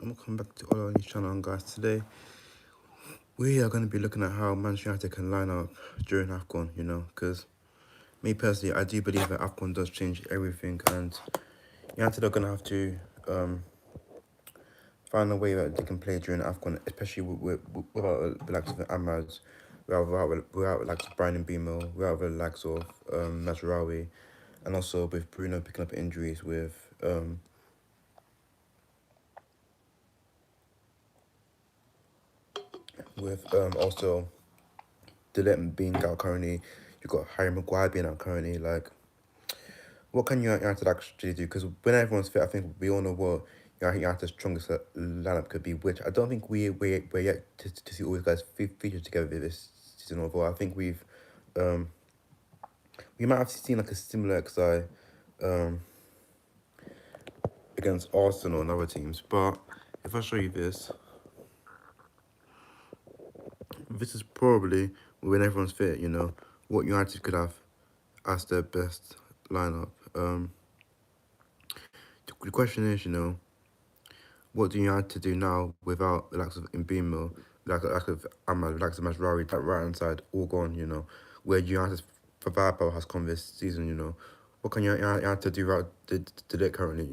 Welcome back to all our new channel, guys. Today we are going to be looking at how Manchester United can line up during AFCON, because me personally, I do believe that AFCON does change everything, and United are going to have to find a way that they can play during AFCON, especially without the likes of Ahmad, without the likes of Brian and Bemo, without the likes of Mazraoui, and also with Bruno picking up injuries with also Dillet being out currently. You've got Harry Maguire being out currently. Like, what can United actually do? Because when everyone's fit, I think we all know what United's strongest lineup could be, which I don't think we're yet to see all these guys feature together this season. Although I think we might have seen like a similar XI against Arsenal and other teams. But if I show you this is probably when everyone's fit, what United could have as their best lineup. The question is, what do United do now without the likes of Mbeumo, the likes of Ahmad, the likes of Mazraoui, that right-hand side, all gone, where United's firepower has come this season, what can United do right to currently,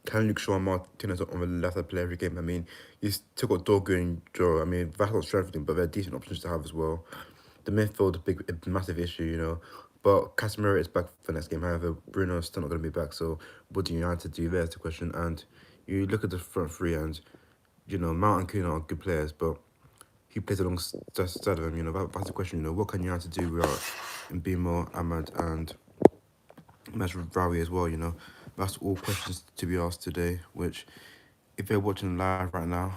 Can Luke Shaw and Martinez on the left play every game? I mean, you still got Dorgu and Joe. I mean, that's not strengthening, but they're decent options to have as well. The midfield, a massive issue, But Casemiro is back for next game. However, Bruno's still not going to be back. So what do United do? There's the question. And you look at the front three, and Mount and Kuna are good players, but he plays alongside of them. That's the question. What can United do without Mbeumo, Ahmad, and Mazraoui as well? That's all questions to be asked today. Which, if you're watching live right now,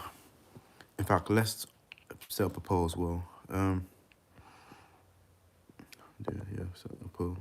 in fact, let's set up a poll as well. Set up a poll.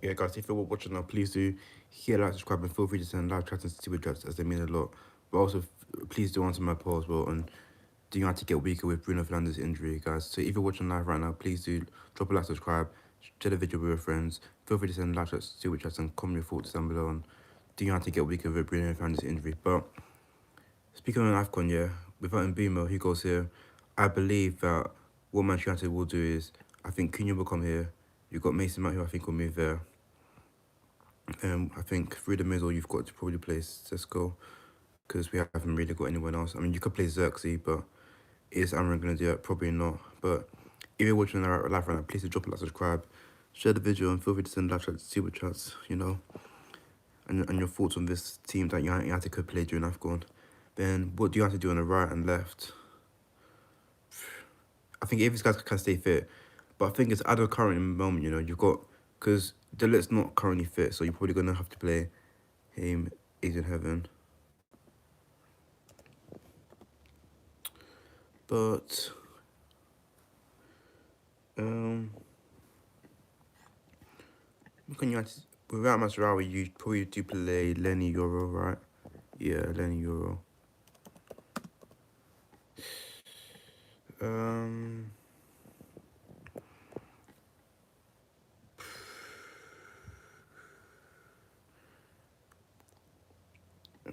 Yeah, guys, if you're watching now, please do hit like, subscribe, and feel free to send live chats and super chats, as they mean a lot. But also, please do answer my poll as well on do you have to get weaker with Bruno Fernandes' injury, guys. So if you're watching live right now, please do drop a like, subscribe, share the video with your friends. Feel free to send live chats, super chats, and comment your thoughts down below on do you have to get weaker with Bruno Fernandes' injury. But speaking on AFCON, yeah, without Mbeumo, he goes here. I believe that what Manchester United will do is, I think Cunha will come here. You've got Mason Mount, who I think will move there. I think through the middle, you've got to probably play Sesko, because we haven't really got anyone else. I mean, you could play Xerxes, but is Amran going to do it? Probably not. But if you're watching live right now, please do drop a like, subscribe, share the video, and feel free to send live chats, super chats, and your thoughts on this team that United could play during AFCON. Then what do you have to do on the right and left? I think if these guys can stay fit, but I think it's at the current moment, you've got, because Delet's not currently fit, so you're probably going to have to play him Is in Heaven. But without Mazraoui, you probably do play Lenny Euro, right? Yeah, Lenny Euro.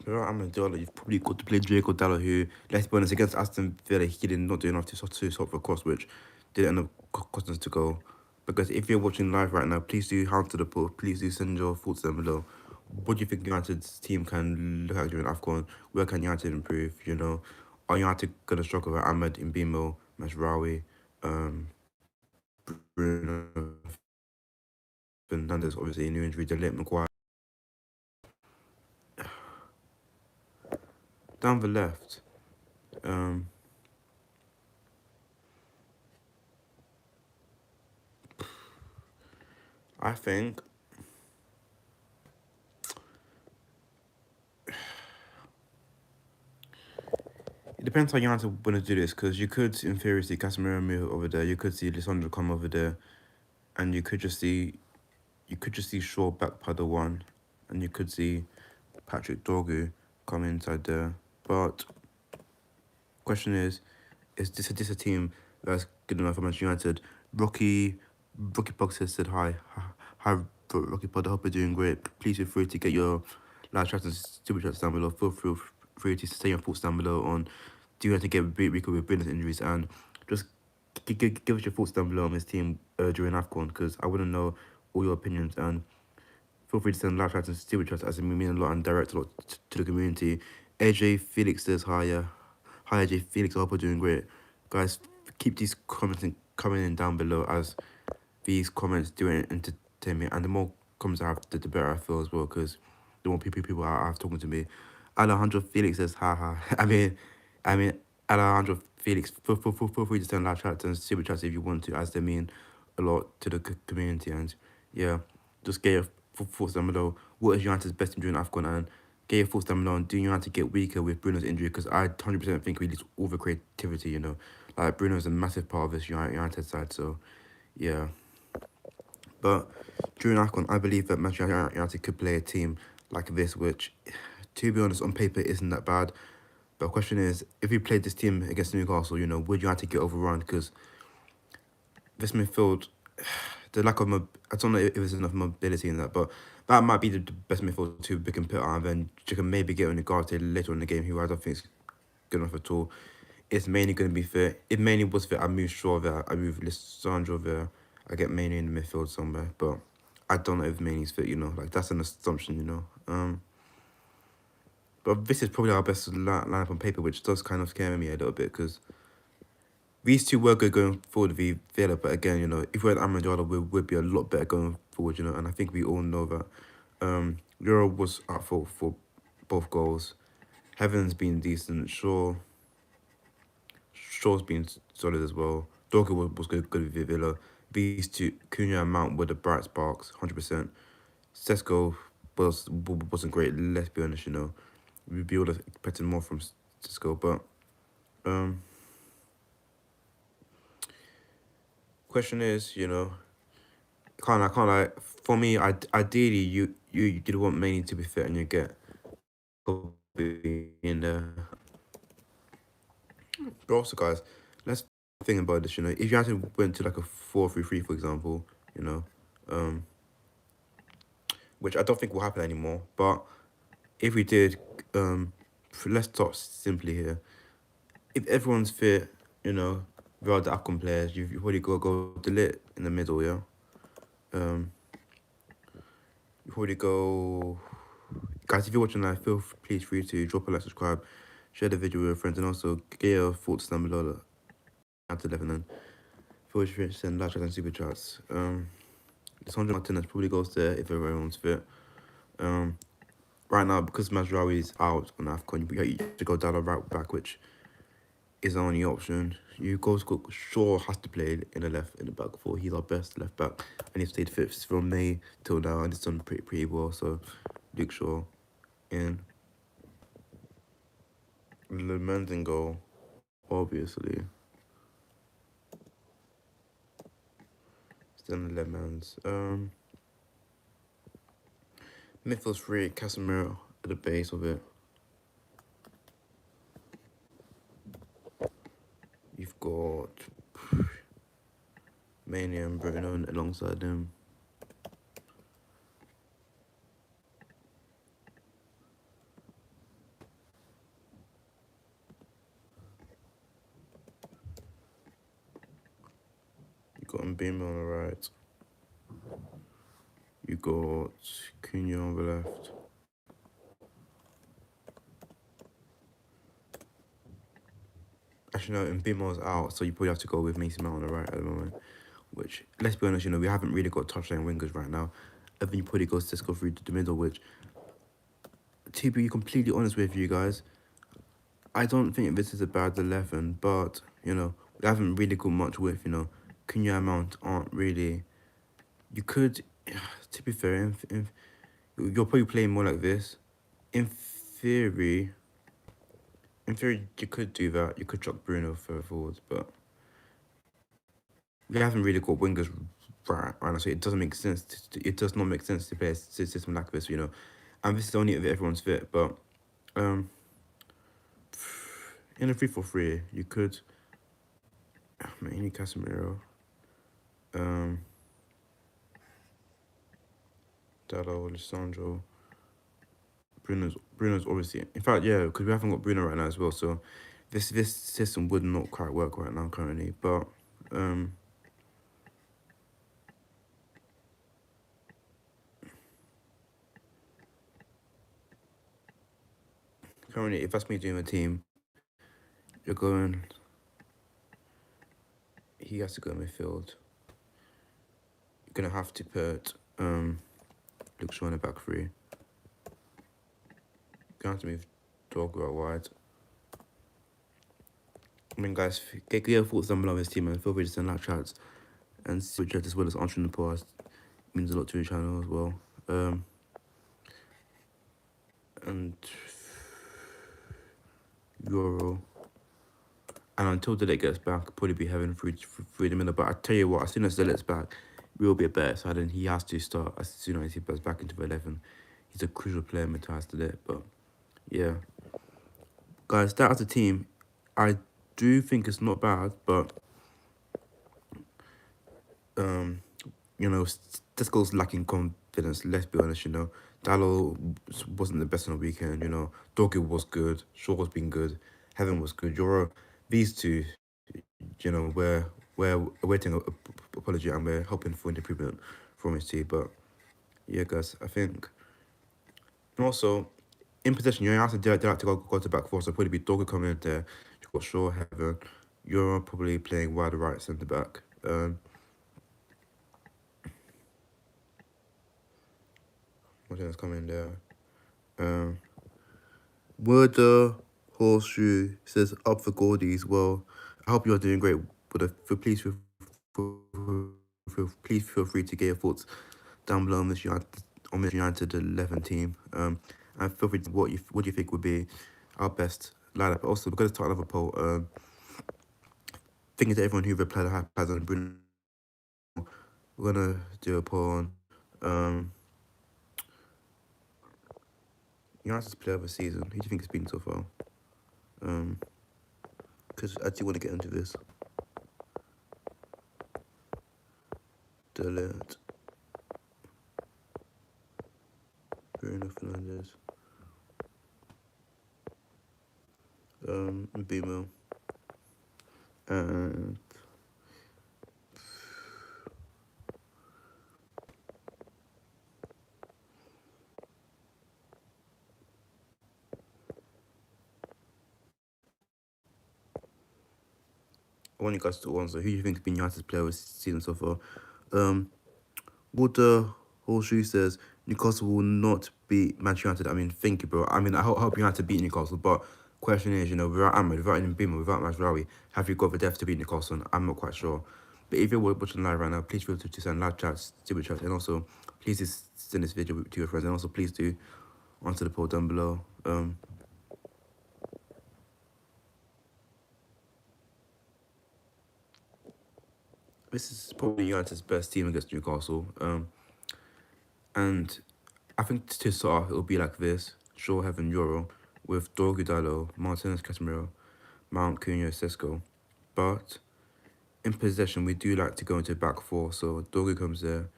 Without Amendola, you've probably got to play Diego Dallo, who, let's be honest, against Aston Villa, he did not do enough to sort of a cross, which did end up costing us to go. Because if you're watching live right now, please do answer the poll. Please do send your thoughts down below. What do you think United's team can look at during AFCON? Where can United improve? Are United going to struggle with Ahmed, Mbeumo, Mazraoui, Bruno Fernandes, obviously a new injury, Dillet, Maguire? Down the left, I think it depends how United want to do this, because you could, in theory, see Casemiro over there. You could see Lisandro come over there, and you could just see Shaw back paddle one, and you could see Patrick Dorgu come inside there. But question is this a team that's good enough for Manchester United? Rocky Box has said hi. Hi, Rocky Pod. I hope you're doing great. Please feel free to get your live chats and super chats down below. Feel free to say your thoughts down below on do you have to get Rico with business injuries, and just give us your thoughts down below on this team during AFCON, because I want to know all your opinions, and feel free to send live chats and super chats as it mean a lot and direct a lot to the community. AJ Felix says hi. Hi AJ Felix. I hope you're doing great, guys. Keep these comments coming in down below, as these comments do entertain me, and the more comments I have, the better I feel as well, because the more people I have talking to me. Alejandro Felix says, haha. I mean, Alejandro Felix, feel free to send live chats and super chats if you want to, as they mean a lot to the community. And yeah, just get your thoughts down below. What is United's best team during AFCON? And get your thoughts down below on do United get weaker with Bruno's injury? Because I 100% think we lose all the creativity, you know. Like, Bruno's a massive part of this United side, so yeah. But during AFCON, I believe that Manchester United could play a team like this, which, to be honest, on paper isn't that bad. But the question is, if we played this team against Newcastle, you know, would United get overrun? Because this midfield, the lack of I don't know if there's enough mobility in that, but that might be the best midfield to we can put on. And then you can maybe get on the guard later in the game, who I don't think is good enough at all. It's mainly going to be fit. If mainly was fit, I move Shaw there, I move Lissandro there, I get Mainly in the midfield somewhere. But I don't know if Mainly's fit, you know. Like, that's an assumption, you know. But this is probably our best lineup on paper, which does kind of scare me a little bit, because these two were good going forward with Villa, but again, you know, if we had Amendola, we would be a lot better going forward, you know, and I think we all know that. Euro was up for both goals. Heaven's been decent. Shaw's been solid as well. Dorky was good with Villa. These two, Cunha and Mount, were the bright sparks, 100%. Sesko wasn't great, let's be honest, you know. We would have expected more from Sesko, but question is, you know, I can't lie. For me, ideally, you did want Maney to be fit, and you get in there. But also, guys, let's think about this. You know, if you actually went to like a 4-3-3, for example, you know, which I don't think will happen anymore. But if we did, let's talk simply here. If everyone's fit, you know, without the AFCON players, you've already got to go delete in the middle, yeah. You already go. Guys, if you're watching live, please free to drop a like, subscribe, share the video with your friends, and also get your thoughts down below after 11. And feel free to send live chats and super chats. This 100 Martinez probably goes there if everyone's fit. Right now, because Mazraoui is out on AFCON, you have to go down the right back, which is the only option. You go Shaw has to play in the back four. He's our best left back, and he stayed fit from May till now, and it's done pretty well. So Luke Shaw in. Le Mans in goal, obviously. Still Le Mans. Midfield's free, Casemiro at the base of it. You've got Mainly and Bruno alongside him. You got Mbemba on the right. You got Cunha on the left. Actually, no, Mbemba's out, so you probably have to go with Mason Mount on the right at the moment. Which, let's be honest, you know, we haven't really got touchline wingers right now. I think you probably go Cisco through to the middle, which, to be completely honest with you guys, I don't think this is a bad 11, but, you know, we haven't really got much width, you know. Cunha and Mount aren't really... You could, to be fair, you're probably playing more like this. In theory, In theory, you could do that. You could chuck Bruno further forwards, but we haven't really got wingers right now, so it doesn't make sense. It does not make sense to play a system like this, And this is only if everyone's fit, but um, in a 3-4-3, you could mainly Casemiro, Dallo, Alessandro, Bruno's obviously. In fact, yeah, because we haven't got Bruno right now as well, so this system would not quite work right now currently, but currently, if that's me doing a team, you're going. He has to go midfield. You're gonna have to put Luke Shaw in the back three. Gonna have to move Dogger out wide. I mean, guys, get your thoughts down below on this team, and feel free to send out chats and see what as well as answering the past. It means a lot to your channel as well. And Euro. And until the gets back, probably be having through the middle. But I tell you what, as soon as Delet's back, we'll be a better side, and he has to start as soon as he goes back into the 11. He's a crucial player, Matthias Delet. But yeah, guys, that as a team, I do think it's not bad, but this goes lacking confidence. Let's be honest, Dallo wasn't the best on the weekend. Doggy was good. Shaw has been good. Heaven was good. These two, we're awaiting an apology, and we're hoping for an improvement from his team. But yeah, guys, I think. And also, in possession, you have to go to back four, so probably be Doggy coming in there. You've got Shaw, Heaven. You're probably playing wide right centre back. What's coming there? Word Horseshoe says up for Gordies. Well, I hope you're doing great. But please feel free to get your thoughts down below on this United 11 team. And feel free to what do you think would be our best lineup. Also, we're going to start another poll. Thank you to everyone who replied has on Bruno. We're gonna do a poll on United's player of the season. Who do you think it's been so far? Because I do want to get into this. Delete. Bruno Fernandes. Bimo. And I want you guys to answer who do you think has been United's player of the season so far. Water Horseshoe says Newcastle will not beat Manchester United. I mean, thank you, bro. I mean, I hope United beat Newcastle, but question is, without Ahmed, without Mbima, without Mazraoui, have you got the depth to beat Newcastle? I'm not quite sure. But if you're watching live right now, please feel free to send live chats, super chats, and also please just send this video to your friends, and also please do answer the poll down below. This is probably United's best team against Newcastle. And I think to start off, it'll be like this. Shaw, Heaven, Euro, with Dorgu Dallo, Martinez, Casemiro, Mount, Cunha, Sesko. But in possession, we do like to go into back four. So Dorgu comes there.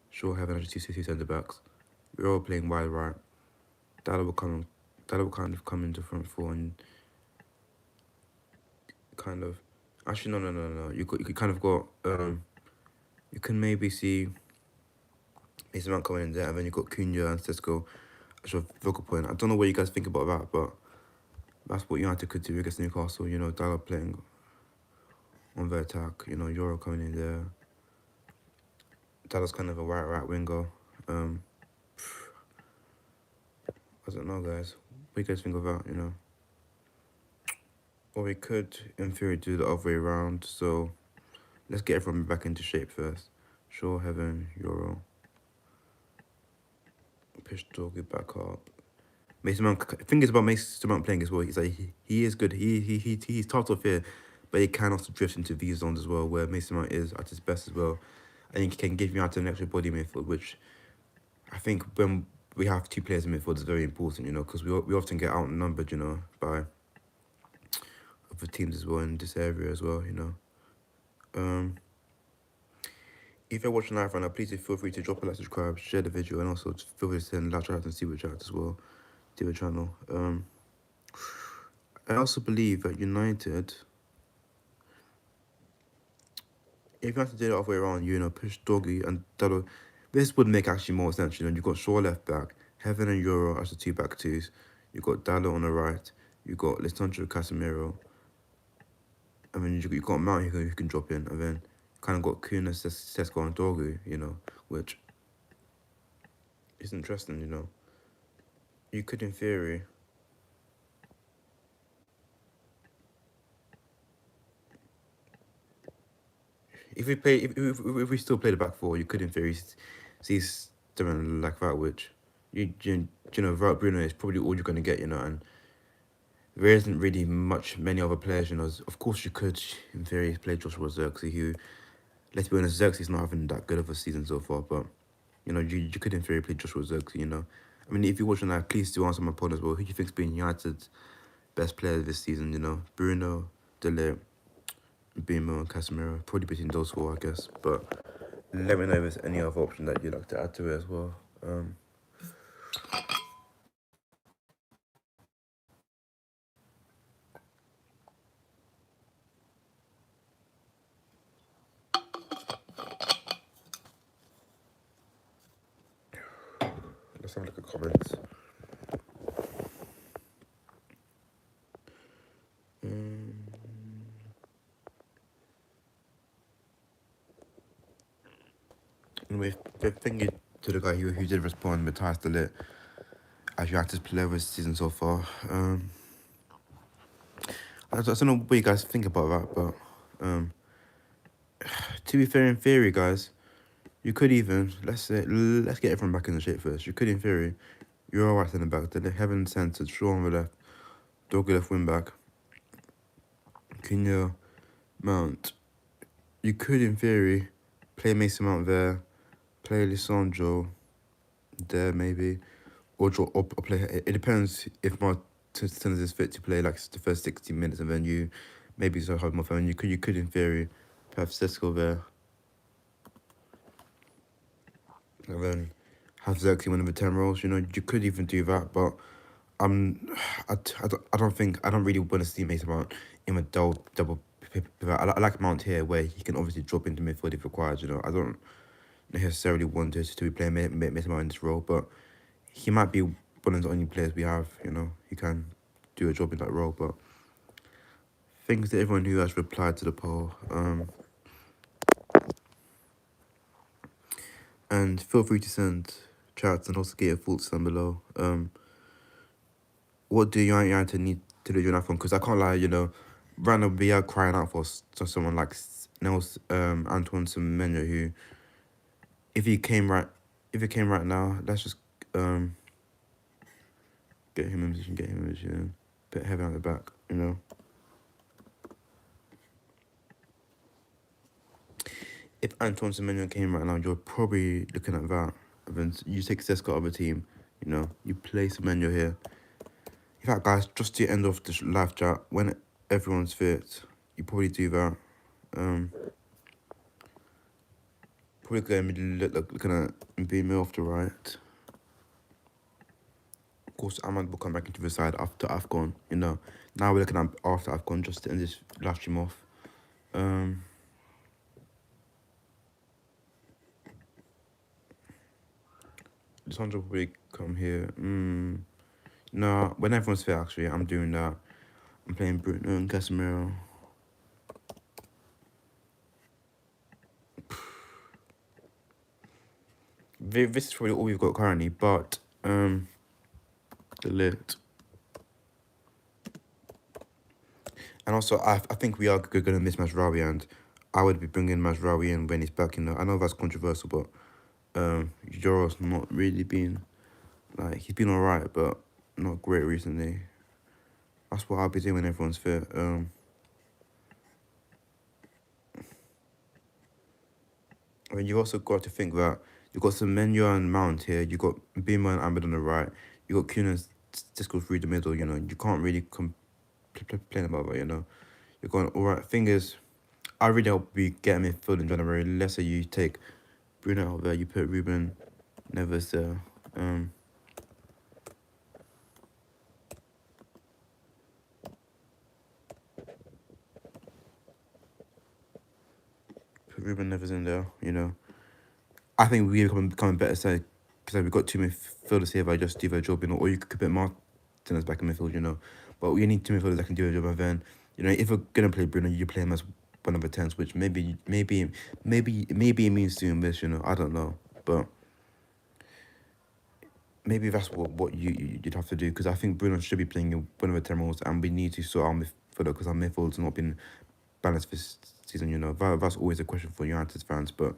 Shaw, Heaven, actually two centre backs. We're all playing wide right. Dallo will kind of come into front four and kind of. Actually, no. You kind of got you can maybe see Mason Mount coming in there, and then you got Cunha and Sesko as your focal point. I don't know what you guys think about that, but that's what United could do against Newcastle. Dallo playing on the attack. Euro coming in there. Dallo's kind of a right winger. I don't know, guys. What do you guys think of that? Or we could, in theory, do the other way around. So let's get everyone back into shape first. Shaw, Heaven, Euro. Push Dorgu back up. Mason Mount. The thing is about Mason Mount playing as well. He's like he is good. He's top off here, but he can also drift into these zones as well, where Mason Mount is at his best as well. I think he can give you out to an extra body midfield, which I think when we have two players in midfield is very important, you know, because we often get outnumbered, you know, by other teams as well in this area as well, you know. If you're watching live right now, please do feel free to drop a like, subscribe, share the video, and also feel free to send live chat and see what chat as well to the channel. I also believe that United, if you have to do it the other way around, you know, push Doggy and Dalo. This would make actually more sense, you know. You've got Shaw left back, Heaven and Euro as the two back twos. You've got Dalo on the right. You've got Lisandro Casemiro. And then you've got Mount who can drop in. And then kind of got Kuna, Sesko and Dogu, you know, which is interesting, you know. You could, in theory, if we still play the back four, you could, in theory, see something like that, which you know, without Bruno, is probably all you're gonna get, you know, and there isn't really many other players, you know. Of course, you could, in theory, play Joshua Zirkzee, who, let's be honest, Zirkzee's not having that good of a season so far, but you know, you could, in theory, play Joshua Zirkzee, you know. I mean, if you're watching that, please do answer my point as well. Who do you think's been United's best player this season, you know? Bruno, Delete, Bimo, and Casemiro. Probably between those four, I guess. But let me know if there's any other option that you'd like to add to it as well. Let's have a look at comments. Anyway, thank you to the guy who did respond, Matthias Delit, as your active player this season so far. I don't know what you guys think about that, but to be fair, in theory, guys, you could even, let's get everyone back in the shape first. You could, in theory, you're all right in the back, Delit, Heaven centred, Shaw on the left, Doggy left wing back, Cunha, Mount. You could, in theory, play Mason Mount there, play Lisandro there maybe, or play. It depends if Martinez is fit to play like the first 60 minutes, and then you maybe so hard more fun. You could in theory have Sesko there, and then have Xerxes one of the 10 roles. You know, you could even do that, but I don't really want to see Mason Mount in a double. I like Mount here where he can obviously drop into midfield if required. You know, I don't necessarily want to be playing Mason Mount in this role, but he might be one of the only players we have, you know. He can do a job in that role, but thanks to everyone who has replied to the poll. And feel free to send chats and also get your thoughts down below. What do United need to do during AFCON? Because I can't lie, you know, right now we are crying out for someone like Antoine Semenyo, who, if he came right now, let's just get him in position, put Heaven at the back, you know. If Antoine Semenyo came right now, you're probably looking at that. And then you take Sesko out of the team, you know, you play Semenyo here. In fact, guys, just to end off this live chat, when everyone's fit, you probably do that. Probably going to be looking at Bimo off the right. Of course, Ahmad will come back into the side after AFCON, you know. Now we're looking at after AFCON, just to end this live stream off. Lisandro will probably come here. No, when everyone's fit, actually, I'm doing that. I'm playing Bruno and Casemiro. This is probably all we've got currently, but Delete. And also, I think we are going to miss Mazraoui, and I would be bringing Mazraoui in when he's back. You know, I know that's controversial, but Euro's not really been, like, he's been alright, but not great recently. That's what I'll be doing when everyone's fit. I mean, you've also got to think that you've got Semenyo and Mount here. You've got Beamer and Ahmed on the right. You've got Kuhn and Disco through the middle. You know, you can't really complain about that. You know, you're going all right. Thing is, I really hope we get him in field in January. Let's say you take Bruno out there, you put Ruben Neves there. Put Ruben Neves in there. You know, I think we're becoming better side because we've got two midfielders here. If I just do their job, you know, or you could put Martinez back in midfield, you know. But we need two midfielders that can do a job. And then, you know, if we're gonna play Bruno, you play him as one of the tens, which maybe it means doing this, you know. I don't know, but maybe that's what you'd have to do, because I think Bruno should be playing one of the 10 roles, and we need to sort out midfielder because our midfield's not been balanced this season. You know, that's always a question for United fans, but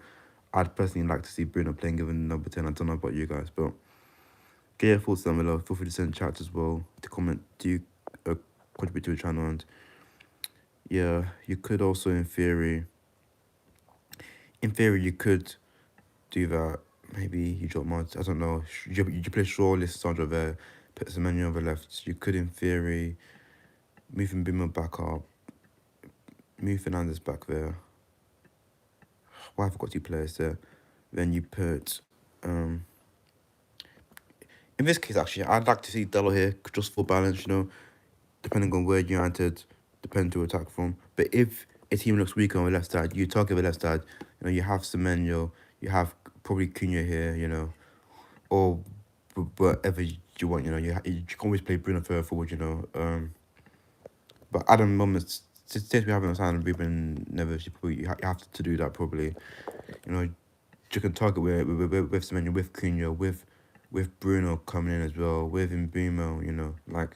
I'd personally like to see Bruno playing given number 10. I don't know about you guys, but get your thoughts down below. Feel free to send chat as well to comment. Do you contribute to the channel? And yeah, you could also, in theory, you could do that. Maybe you drop mods. I don't know. You play Shaw, Sandro there, put Semenyo on the left. You could, in theory, move Mbima back up, move Fernandez back there. Why have I got two players there? Then you put, in this case, actually, I'd like to see Dello here, just for balance, you know, depending on where United depend to attack from. But if a team looks weak on the left side, you target the left side. You know, you have Semenyo, you have probably Cunha here, you know, or whatever you want, you know. You can always play Bruno further forward, you know. But at the moment, since we haven't signed Ruben Neves, you have to do that probably. You know, you can target with Semenyo, with Cunha, with Bruno coming in as well, with Mbeumo, you know, like,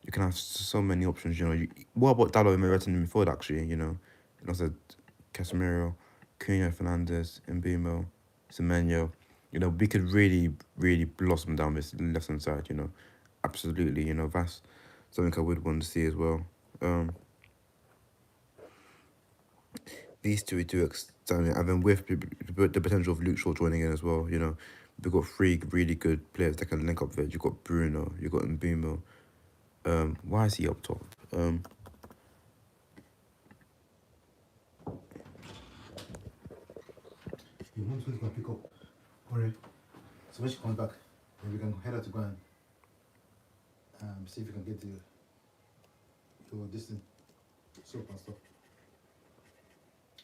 you can have so many options, you know. What about Dalot and Meriton in midfield, actually, you know? And also Casemiro, Cunha, Fernandez, Mbeumo, Semenyo. You know, we could really, really blossom down this left-hand side, you know. Absolutely, you know, that's something I would want to see as well. These two we do extend, and then with the potential of Luke Shaw joining in as well, you know. We've got three really good players that can link up there. You've got Bruno, you've got Mbeumo. Why is he up top? Your mom's going to pick up. Alright. So when she comes back, then we can head out to go and see if we can get the this thing, soap and stuff.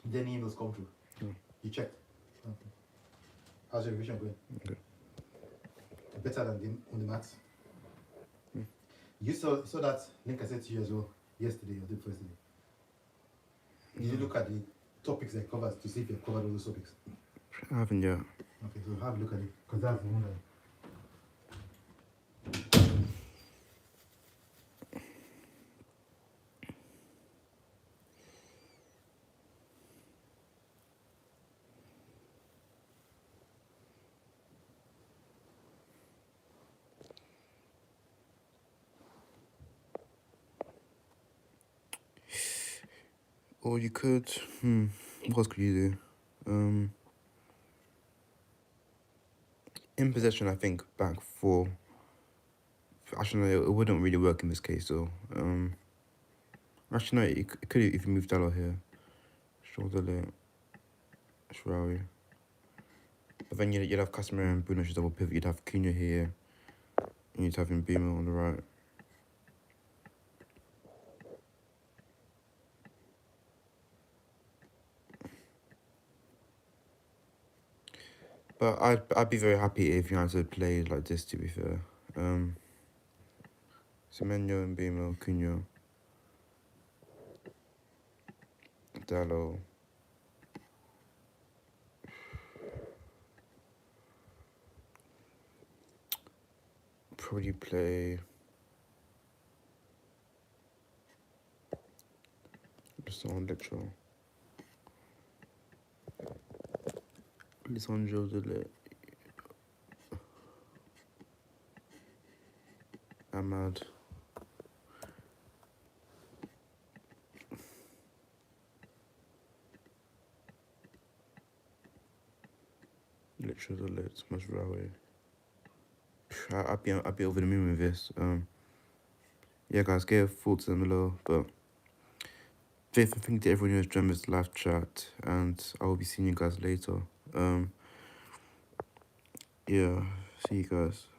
Then emails come through. You checked. Okay. How's your revision going? Okay. Better than on the maths. You saw that link I sent to you as well yesterday or the first day. Did you look at the topics that covers to see if you've covered all those topics? I haven't yet. Okay, so have a look at it, because that's the one that. Or you could, what else could you do? In possession, I think back four. Actually, no, it wouldn't really work in this case, though. Actually, no, it could if you move Dalot here. Shoulder, Shrawi. But then you'd have Casemiro and Bruno as double pivot. You'd have Cunha here. And you'd have Mbeumo on the right. But I'd be very happy if United played like this, to be fair. Semenyo, Mbeumo, Cunha, Dalot. Probably play just on Electro. Lisandro Dele. mad. Literally, too much railway. I'd be over the moon with this. Yeah, guys, get your thoughts in below. But thank you to everyone who has joined this live chat, and I will be seeing you guys later. Yeah, see you guys.